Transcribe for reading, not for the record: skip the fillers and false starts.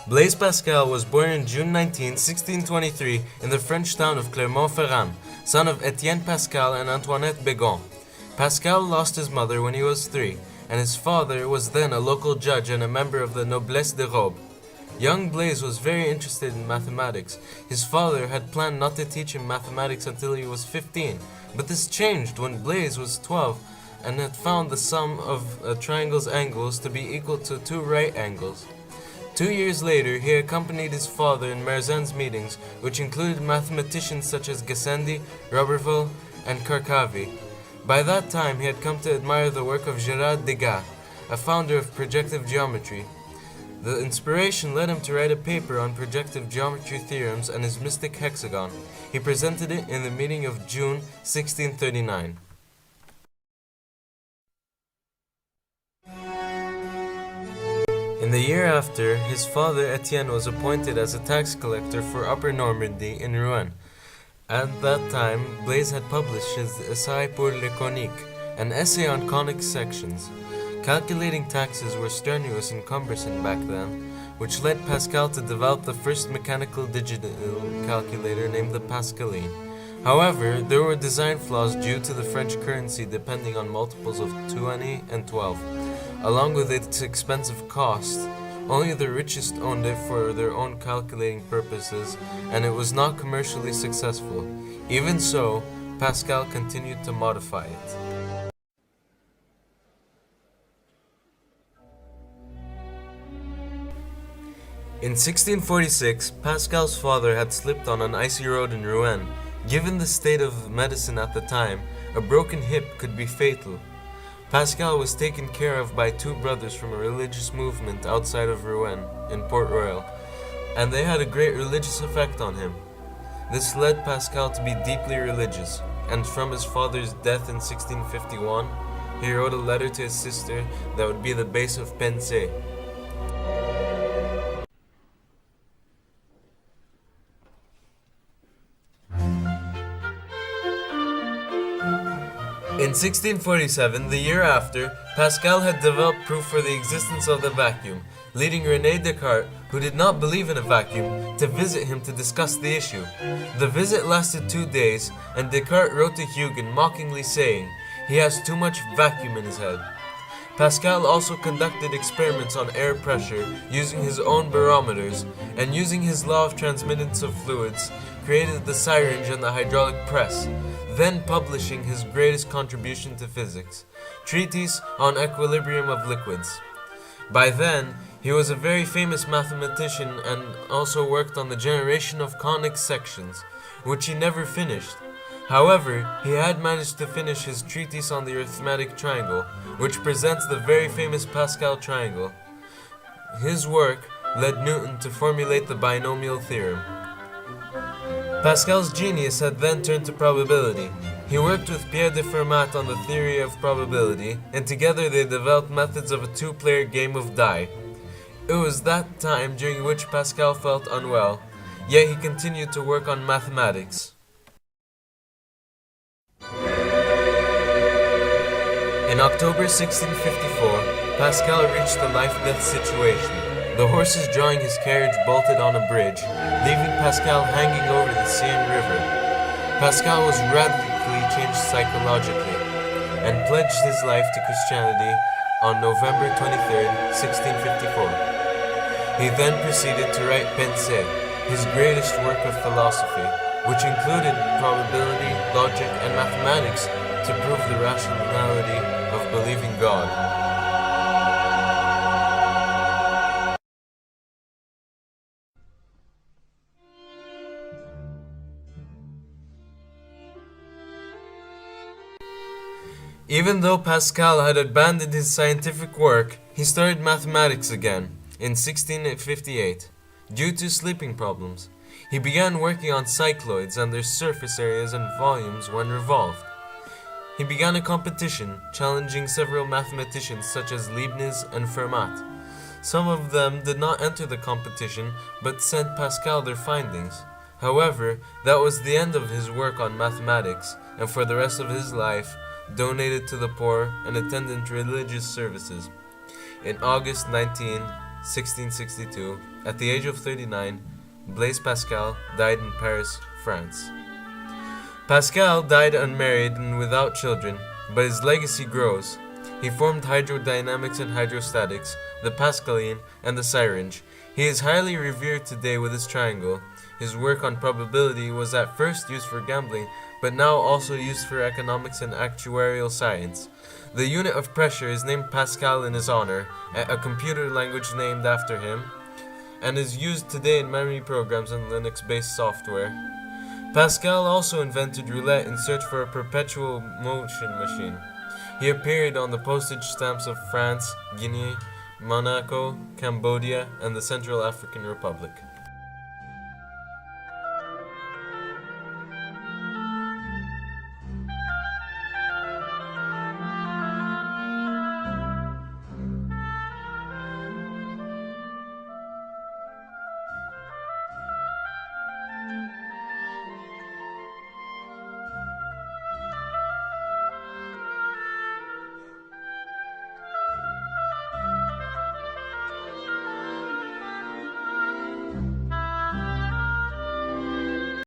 Blaise Pascal was born on June 19, 1623 in the French town of Clermont-Ferrand, son of Etienne Pascal and Antoinette Bégon. Pascal lost his mother when he was 3, and his father was then a local judge and a member of the noblesse de robe. Young Blaise was very interested in mathematics. His father had planned not to teach him mathematics until he was 15, but this changed when Blaise was 12 and had found the sum of a triangle's angles to be equal to 2 right angles. 2 years later, he accompanied his father in Merzin's meetings, which included mathematicians such as Gassendi, Roberval, and Kirkavy. By that time, he had come to admire the work of Gérard Degas, a founder of projective geometry. The inspiration led him to write a paper on projective geometry theorems and his mystic hexagon. He presented it in the meeting of June 1639. In the year after, his father Etienne was appointed as a tax collector for Upper Normandy in Rouen. At that time, Blaise had published his Essai pour les coniques, an essay on conic sections. Calculating taxes were strenuous and cumbersome back then, which led Pascal to develop the first mechanical digital calculator named the Pascaline. However, there were design flaws due to the French currency depending on multiples of 20 and 12. Along with its expensive cost, only the richest owned it for their own calculating purposes, and it was not commercially successful. Even so, Pascal continued to modify it. In 1646, Pascal's father had slipped on an icy road in Rouen. Given the state of medicine at the time, a broken hip could be fatal. Pascal was taken care of by 2 brothers from a religious movement outside of Rouen, in Port Royal, and they had a great religious effect on him. This led Pascal to be deeply religious, and from his father's death in 1651, he wrote a letter to his sister that would be the base of Pensée. In 1647, the year after, Pascal had developed proof for the existence of the vacuum, leading René Descartes, who did not believe in a vacuum, to visit him to discuss the issue. The visit lasted 2 days, and Descartes wrote to Huygens mockingly saying, "He has too much vacuum in his head." Pascal also conducted experiments on air pressure using his own barometers, and using his law of transmittance of fluids, created the syringe and the hydraulic press, then publishing his greatest contribution to physics, Treatise on Equilibrium of Liquids. By then, he was a very famous mathematician and also worked on the generation of conic sections, which he never finished. However, he had managed to finish his treatise on the arithmetic triangle, which presents the very famous Pascal triangle. His work led Newton to formulate the binomial theorem. Pascal's genius had then turned to probability. He worked with Pierre de Fermat on the theory of probability, and together they developed methods of a 2-player game of die. It was that time during which Pascal felt unwell, yet he continued to work on mathematics. In October 1654, Pascal reached the life-death situation. The horses drawing his carriage bolted on a bridge, leaving Pascal hanging over the Seine River. Pascal was radically changed psychologically, and pledged his life to Christianity on November 23, 1654. He then proceeded to write Pensée, his greatest work of philosophy, which included probability, logic, and mathematics to prove the rationality of believing God. Even though Pascal had abandoned his scientific work, he started mathematics again in 1658 due to sleeping problems. He began working on cycloids and their surface areas and volumes when revolved. He began a competition, challenging several mathematicians such as Leibniz and Fermat. Some of them did not enter the competition, but sent Pascal their findings. However, that was the end of his work on mathematics, and for the rest of his life, donated to the poor and attended religious services. In August 19, 1662, at the age of 39, Blaise Pascal died in Paris, France. Pascal died unmarried and without children, but his legacy grows. He formed hydrodynamics and hydrostatics, the Pascalian, and the syringe. He is highly revered today with his triangle. His work on probability was at first used for gambling, but now also used for economics and actuarial science. The unit of pressure is named Pascal in his honor, a computer language named after him, and is used today in memory programs and Linux-based software. Pascal also invented roulette in search for a perpetual motion machine. He appeared on the postage stamps of France, Guinea, Monaco, Cambodia, and the Central African Republic.